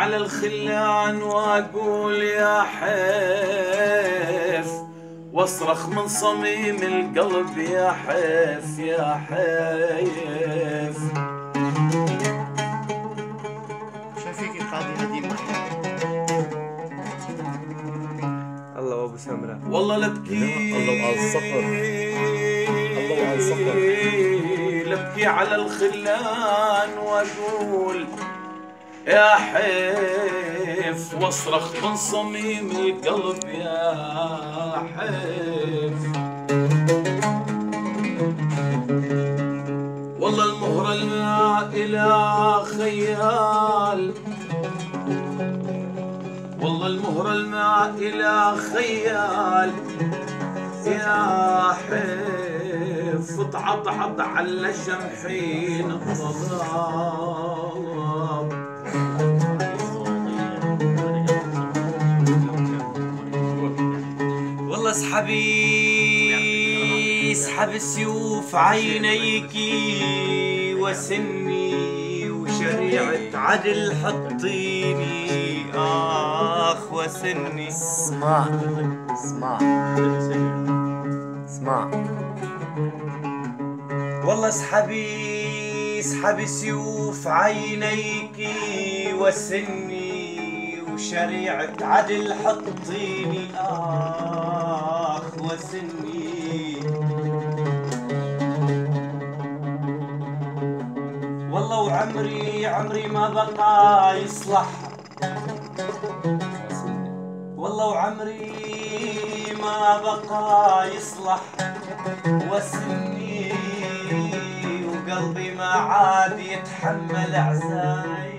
على الخلان واقول يا حيف، واصرخ من صميم القلب يا حيف يا حيف. شايفيك قاضي هدي معي. الله وابو سمره والله لبكي الله وآل صقر الله وآل صقر لبكي على الخلان واقول يا حيف، واصرخ من صميم القلب يا حيف. والله المهرة المائلة خيال، والله المهرة المائلة خيال يا حيف. تعضعض على جمحين الضباب. والله اسحب سيوف عينيكي وسني، وشريعة عدل حطيني آخ وسني. اسمع اسمع اسمع. والله اسحبي سيوف عينيكي وسني، وشريعة عدل حطيني آخ وسني. والله وعمري ما بقى يصلح، والله وعمري ما بقى يصلح وسني، وقلبي ما عاد يتحمل عزاي.